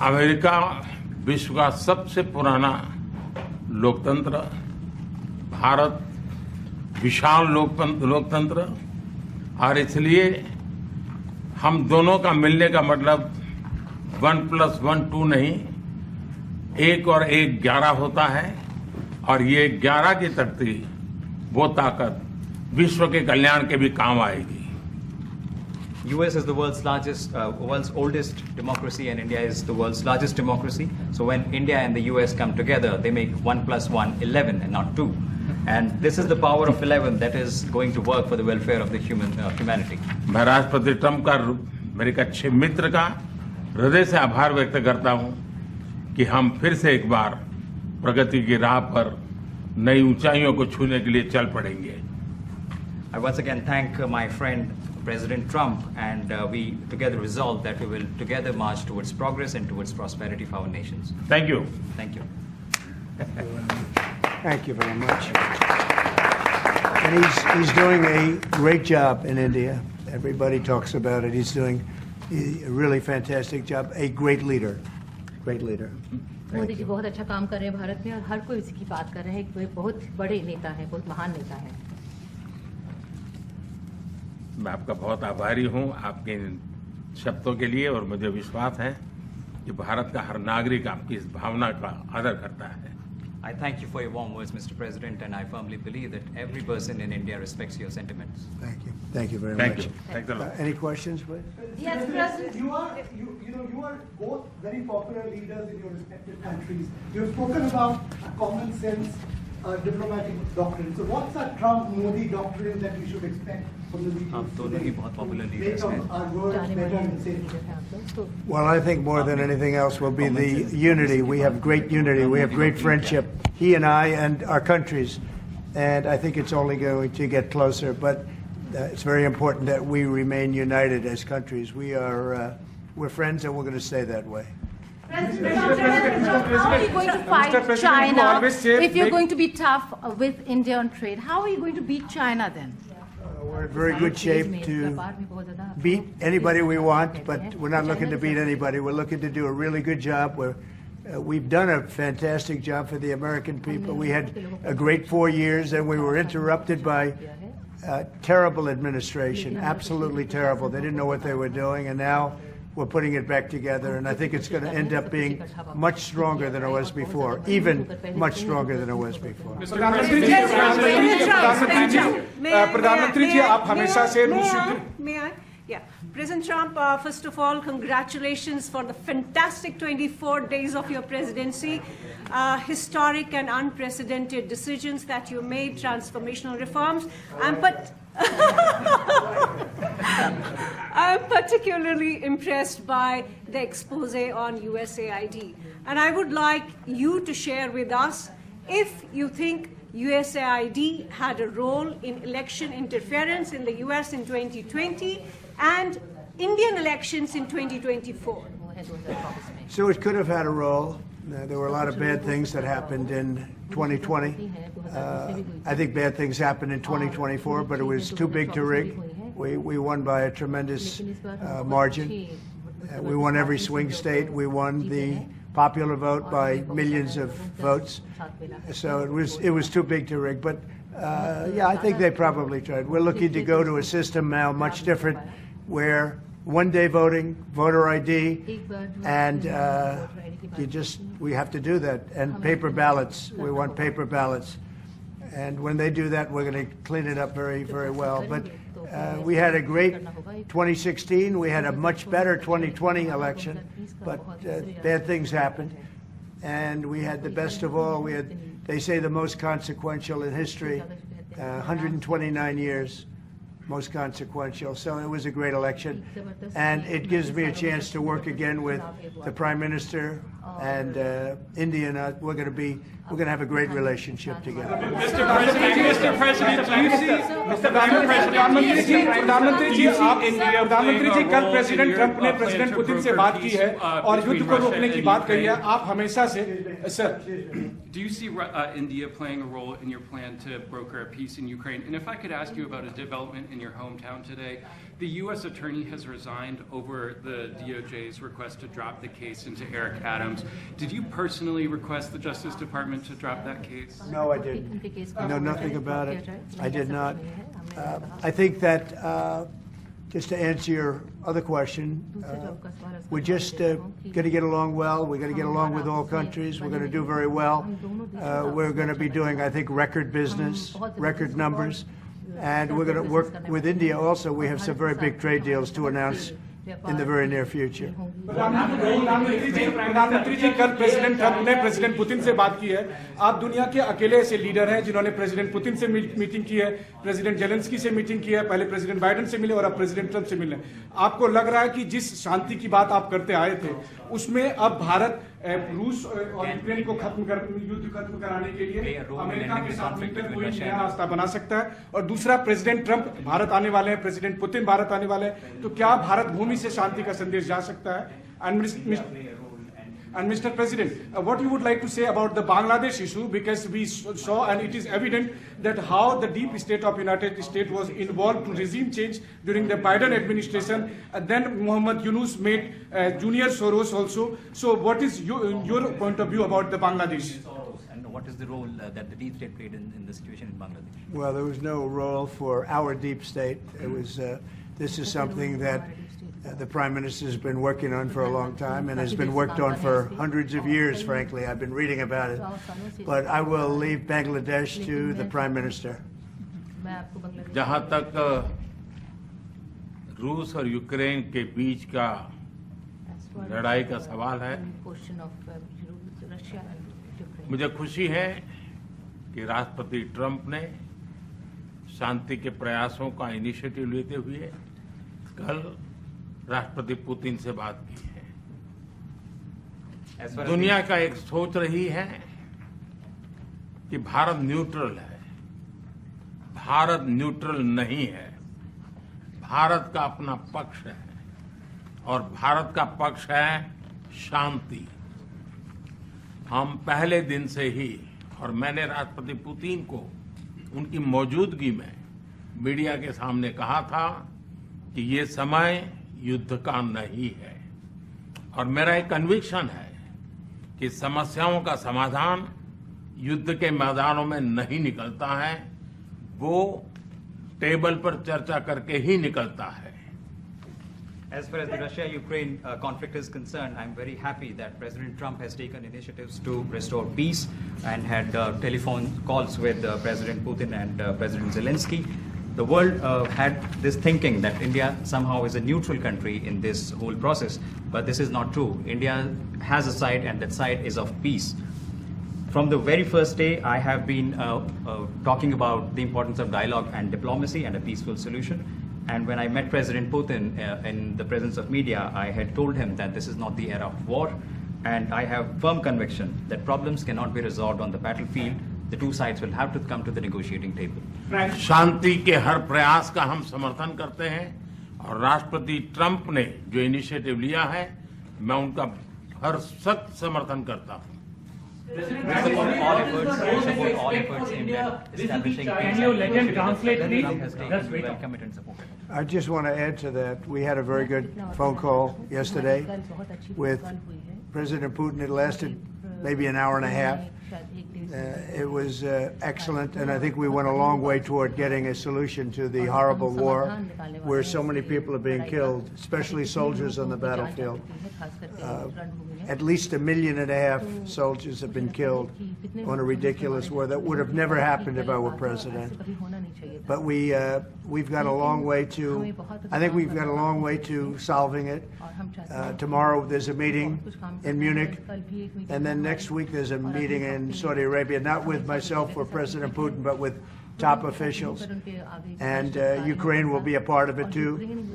America विश्व का सबसे पुराना लोकतंत्र, भारत विशाल लोकतंत्र, और इसलिए हम दोनों का मिलने का मतलब 1+1 2 नहीं, 1 और 1 11 होता है, और ये 11 की तख्ती वो ताकत विश्व के कल्याण के भी काम आएगी। US is the world's oldest democracy, and India is the world's largest democracy. So when India and the US come together, they make 1+1 11 and not 2. And this is the power of 11 that is going to work for the welfare of the humanity. मैं राष्ट्रपति Trump का, मेरे एक अच्छे मित्र का हृदय से आभार व्यक्त करता हूं कि हम फिर से एक बार प्रगति की राह पर नई ऊंचाइयों को छूने के लिए चल पड़ेंगे। I once again thank my friend President Trump, and we together resolve that we will together march towards progress and towards prosperity for our nations. Thank you. Thank you. Thank you very much. And he's doing a great job in India. Everybody talks about it. He's doing a really fantastic job. A great leader. Great leader. Modi ji बहुत अच्छा काम कर रहे हैं भारत में, और हर कोई इसी की बात कर रहे हैं कि वे बहुत बड़े नेता हैं, बहुत महान नेता हैं। मैं आपका बहुत आभारी हूं आपके इन शब्दों के लिए, और मुझे विश्वास है कि भारत का हर नागरिक आपकी इस भावना का आदर करता है। I thank you for your warm words, Mr. President, and I firmly believe that every person in India respects your sentiments. Thank you. Thank you very Thank much. you. Thanks a lot. Any questions, please? Yes, President. You are both very popular leaders in your respective countries. You've spoken about a common sense diplomatic doctrine. So what's that Trump-Modi doctrine that we should expect from the meeting? आप दोनों ही बहुत popular leaders Make हैं। our world better and safer. Well, I think more than anything else will be the unity. We have great unity. We have great friendship, he and I and our countries. And I think it's only going to get closer. But it's very important that we remain united as countries. We're friends, and we're going to stay that way. President, how are you going to fight China if you're going to be tough with India on trade? How are you going to beat China then? We're in very good shape to beat anybody we want, but we're not looking to beat anybody. We're looking to do a really good job. We've done a fantastic job for the American people. We had a great 4 years, and we were interrupted by terrible administration, absolutely terrible. They didn't know what they were doing, and now we're putting it back together, and I think it's going to end up being much stronger than it was before, even much stronger than it was before. प्रधानमंत्री जी, आप हमेशा से May I? Yeah. President Trump, first of all, congratulations for the fantastic 24 days of your presidency. Historic and unprecedented decisions that you made, transformational reforms. I'm particularly impressed by the expose on USAID. And I would like you to share with us if you think USAID had a role in election interference in the US in 2020 and Indian elections in 2024. So it could have had a role. There were a lot of bad things that happened in 2020. I think bad things happened in 2024, but it was too big to rig. We won by a tremendous margin. We won every swing state. We won the popular vote by millions of votes. So it was too big to rig. But yeah, I think they probably tried. We're looking to go to a system now much different, where one-day voting, voter ID, and we have to do that. And paper ballots. We want paper ballots. And when they do that, we're going to clean it up very, very well. But we had a great 2016. We had a much better 2020 election, but bad things happened. And we had the best of all. We had, they say, the most consequential in history, 129 years. Most consequential. So it was a great election, and it gives me a chance to work again with the Prime Minister and India. And we're going to have a great relationship together. Mr. President, do you see, प्रधानमंत्री जी, कल president Trump ने president Putin से बात की है और युद्ध को रोकने की बात कही है। आप हमेशा से sir Do you see India playing a role in your plan to broker a peace in Ukraine? And if I could ask you about a development in your hometown today, the U.S. attorney has resigned over the DOJ's request to drop the case into Eric Adams. Did you personally request the Justice Department to drop that case? No, I didn't. I know nothing about it. I did not. I think that, just to answer your other question, we're just going to get along well. We're going to get along with all countries. We're going to do very well. We're going to be doing, I think, record business, record numbers. And we're going to work with India also. We have some very big trade deals to announce in the very near future. प्रधानमंत्री जी कल president Trump ने president Putin से बात की है। आप दुनिया के अकेले ऐसे लीडर हैं जिन्होंने प्रेसिडेंट पुतिन से मीटिंग की है, प्रेसिडेंट जेलेंस्की से मीटिंग की है, पहले प्रेसिडेंट बाइडेन से मिले और अब प्रेसिडेंट ट्रंप से मिले। आपको लग रहा है कि जिस शांति की बात आप करते आए थे उसमें अब भारत रूस और यूक्रेन को युद्ध खत्म कराने के लिए अमेरिका के साथ मिलकर कोई नया रास्ता बना सकता है? और दूसरा, प्रेसिडेंट ट्रंप भारत आने वाले हैं, प्रेसिडेंट पुतिन भारत आने वाले हैं, तो क्या भारत भूमि से शांति का संदेश जा सकता है? And Mr. President, what you would like to say about the Bangladesh issue, because we saw and it is evident that how the deep state of United States was involved to regime change during the Biden administration, and then Muhammad Yunus made Junior Soros also. So what is your point of view about the Bangladesh? And what is the role that the deep state played in the situation in Bangladesh? Well, there was no role for our deep state. It was, this is something that the Prime Minister has been working on for a long time and has been worked on for hundreds of years, frankly. I've been reading about it. But I will leave Bangladesh to the Prime Minister. जहां तक रूस और Ukraine के बीच का लड़ाई का सवाल है, मुझे खुशी है कि राष्ट्रपति ट्रंप ने शांति के प्रयासों का इनिशिएटिव लेते हुए कल राष्ट्रपति पुतिन से बात की है। दुनिया का एक सोच रही है कि भारत न्यूट्रल है। भारत न्यूट्रल नहीं है। भारत का अपना पक्ष है और भारत का पक्ष है शांति। हम पहले दिन से ही, और मैंने राष्ट्रपति पुतिन को उनकी मौजूदगी में मीडिया के सामने कहा था कि ये समय युद्ध का नहीं है, और मेरा एक कन्विक्शन है कि समस्याओं का समाधान युद्ध के मैदानों में नहीं निकलता है, वो टेबल पर चर्चा करके ही निकलता है। As far as the Russia-Ukraine conflict is concerned, I'm very happy that President Trump has taken initiatives to restore peace and had telephone calls with President Putin and President Zelensky. The world had this thinking that India somehow is a neutral country in this whole process, but this is not true. India has a side, and that side is of peace. From the very first day, I have been talking about the importance of dialogue and diplomacy and a peaceful solution. And when I met President Putin in the presence of media, I had told him that this is not the era of war, and I have firm conviction that problems cannot be resolved on the battlefield. The two sides will have to come to the negotiating table. शांति के हर प्रयास का हम समर्थन करते हैं, और राष्ट्रपति Trump ने जो इनिशिएटिव लिया है, मैं उनका हर सख्त समर्थन करता हूं। We support all efforts aimed at establishing peace. Can you let him translate, please? Trump has taken to welcome it and support it. I just want to add to that. We had a very good phone call yesterday with President Putin. It lasted maybe an hour and a half. It was excellent, and I think we went a long way toward getting a solution to the horrible war where so many people are being killed, especially soldiers on the battlefield. At least 1.5 million soldiers have been killed on a ridiculous war that would have never happened if I were president. But we've got a long way to, I think we've got a long way to solving it. Tomorrow there's a meeting in Munich, and then next week there's a meeting in Saudi Arabia, not with myself or President Putin, but with top officials. And Ukraine will be a part of it too.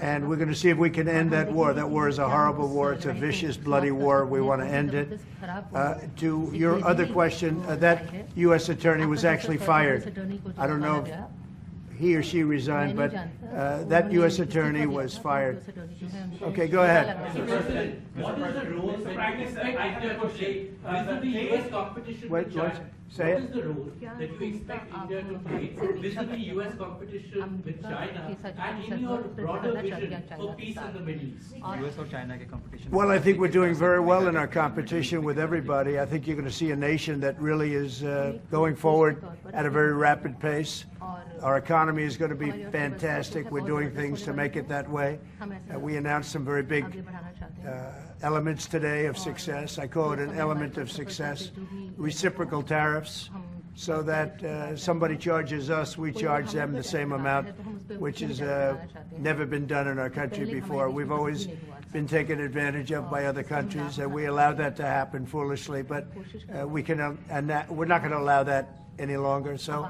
And we're going to see if we can end that war. That war is a horrible war. It's a vicious, bloody war. We want to end it. To your other question, that U.S. attorney was actually fired. I don't know if he or she resigned, but that U.S. attorney was fired. Okay, go ahead. What is the role that you expect India to play with the U.S. competition What- with China? what? Say What it. is the role that you expect India to play with the U.S. competition with China and in your broader vision for peace in the Middle East? US और China के competition. Well, I think we're doing very well in our competition with everybody. I think you're going to see a nation that really is going forward at a very rapid pace. Our economy is going to be fantastic. We're doing things to make it that way. We announced some very big elements today of success. I call it an element of success. Reciprocal tariffs, so that somebody charges us, we charge them the same amount, which has never been done in our country before. We've always been taken advantage of by other countries, and we allowed that to happen foolishly, but we're not going to allow that any longer. So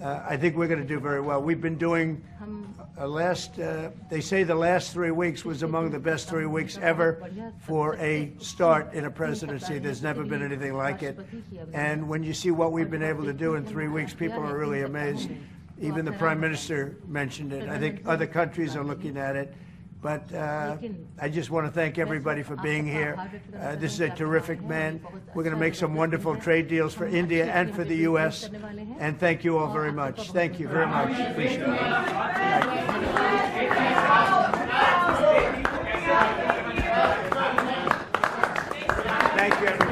I think we're going to do very well. We've been doing they say the last 3 weeks was among the best 3 weeks ever for a start in a presidency. There's never been anything like it. And when you see what we've been able to do in 3 weeks, people are really amazed. Even the Prime Minister mentioned it. I think other countries are looking at it. But I just want to thank everybody for being here. This is a terrific man. We're going to make some wonderful trade deals for India and for the U.S. And thank you all very much. Thank you very much. Appreciate it. Thank you, everybody.